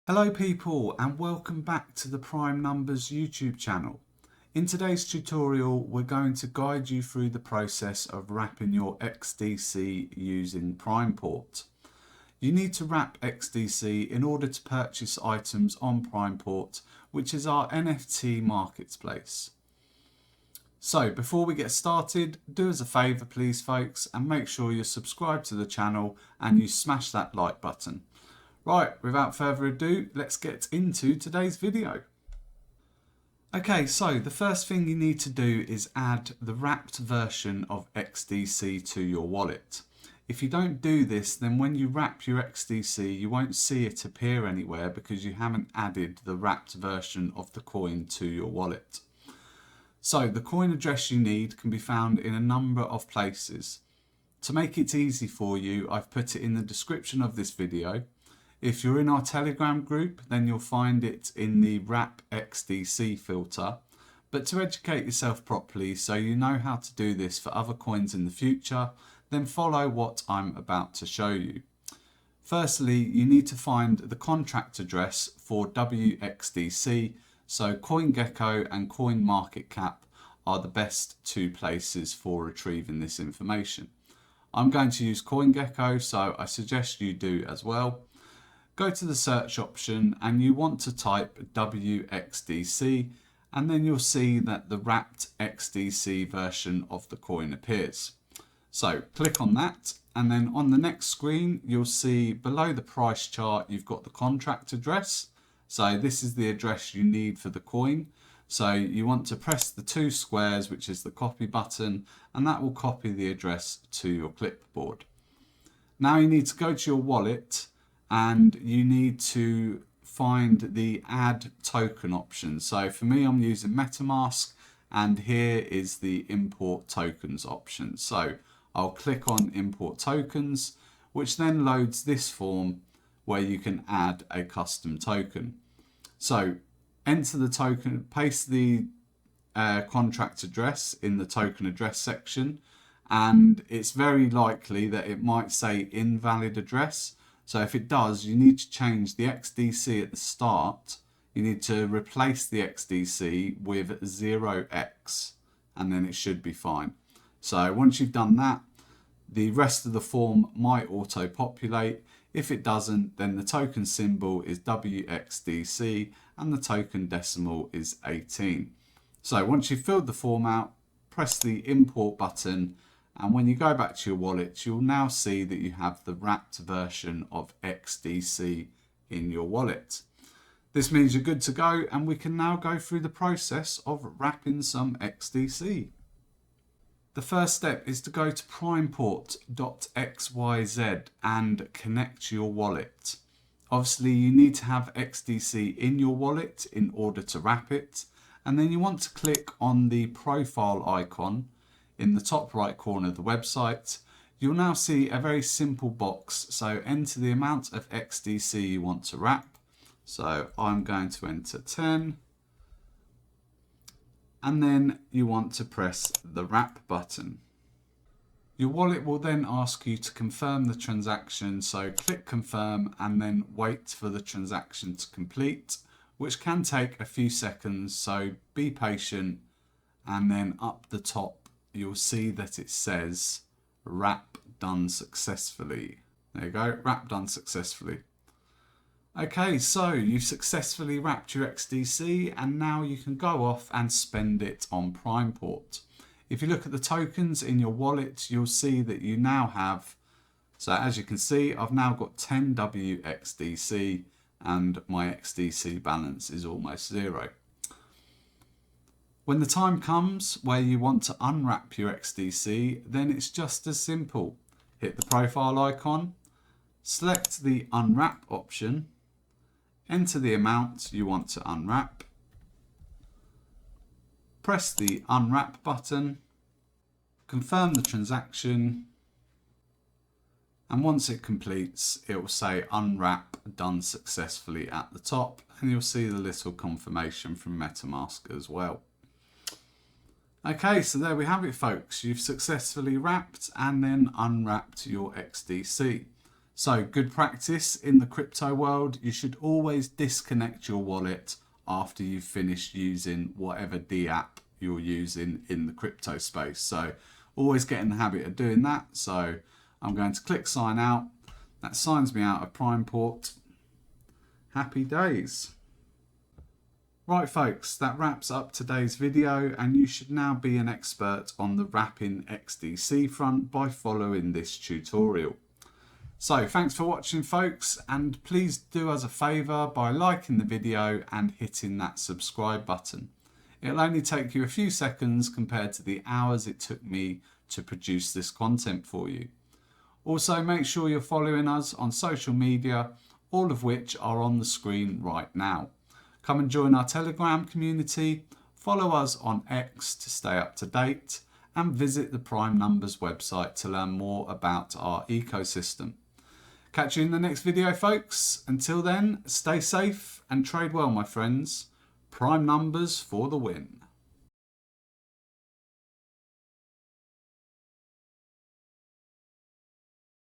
Hello people and welcome back to the Prime Numbers YouTube channel. In today's tutorial we're going to guide you through the process of wrapping your XDC using PrimePort. You need to wrap XDC in order to purchase items on PrimePort, which is our NFT marketplace. So before we get started, do us a favour please folks and make sure you're subscribed to the channel and you smash that like button. Right, without further ado, let's get into today's video. Okay, so the first thing you need to do is add the wrapped version of XDC to your wallet. If you don't do this, then when you wrap your XDC, you won't see it appear anywhere because you haven't added the wrapped version of the coin to your wallet. So the coin address you need can be found in a number of places. To make it easy for you, I've put it in the description of this video. If you're in our Telegram group, then you'll find it in the Wrap XDC filter. But to educate yourself properly so you know how to do this for other coins in the future, then follow what I'm about to show you. Firstly, you need to find the contract address for WXDC, so CoinGecko and CoinMarketCap are the best two places for retrieving this information. I'm going to use CoinGecko, so I suggest you do as well. Go to the search option and you want to type WXDC and then you'll see that the wrapped XDC version of the coin appears. So click on that and then on the next screen you'll see below the price chart you've got the contract address. So this is the address you need for the coin. So you want to press the two squares, which is the copy button, and that will copy the address to your clipboard. Now you need to go to your wallet and you need to find the add token option. So for me, I'm using MetaMask and here is the import tokens option. So I'll click on import tokens, which then loads this form where you can add a custom token. So enter the token, paste the contract address in the token address section, and it's very likely that it might say invalid address. So if it does, you need to change the XDC at the start. You need to replace the XDC with 0x and then it should be fine. So once you've done that, the rest of the form might auto populate. If it doesn't, then the token symbol is WXDC and the token decimal is 18. So once you've filled the form out, press the import button. And when you go back to your wallet, you'll now see that you have the wrapped version of XDC in your wallet. This means you're good to go and we can now go through the process of wrapping some XDC. The first step is to go to PrimePort.xyz and connect your wallet. Obviously you need to have XDC in your wallet in order to wrap it. And then you want to click on the profile icon in the top right corner of the website. You'll now see a very simple box. So enter the amount of XDC you want to wrap. So I'm going to enter 10. And then you want to press the wrap button. Your wallet will then ask you to confirm the transaction. So click confirm and then wait for the transaction to complete, which can take a few seconds. So be patient, and then up the top you'll see that it says wrap done successfully. There you go, wrap done successfully. Okay, so you've successfully wrapped your XDC and now you can go off and spend it on PrimePort. If you look at the tokens in your wallet, you'll see that you now have, so as you can see, I've now got 10 WXDC and my XDC balance is almost 0. When the time comes where you want to unwrap your XDC, then it's just as simple. Hit the profile icon, select the unwrap option, enter the amount you want to unwrap, press the unwrap button, confirm the transaction, and once it completes, it will say unwrap done successfully at the top, and you'll see the little confirmation from MetaMask as well. Okay, so there we have it folks. You've successfully wrapped and then unwrapped your XDC. So good practice in the crypto world, you should always disconnect your wallet after you've finished using whatever app you're using in the crypto space. So always get in the habit of doing that. So I'm going to click sign out. That signs me out of PrimePort. Happy days. Right folks, that wraps up today's video, and you should now be an expert on the wrapping XDC front by following this tutorial. So thanks for watching folks, and please do us a favour by liking the video and hitting that subscribe button. It'll only take you a few seconds compared to the hours it took me to produce this content for you. Also make sure you're following us on social media, all of which are on the screen right now. Come and join our Telegram community, follow us on X to stay up to date, and visit the Prime Numbers website to learn more about our ecosystem. Catch you in the next video folks. Until then, stay safe and trade well my friends. Prime Numbers for the win.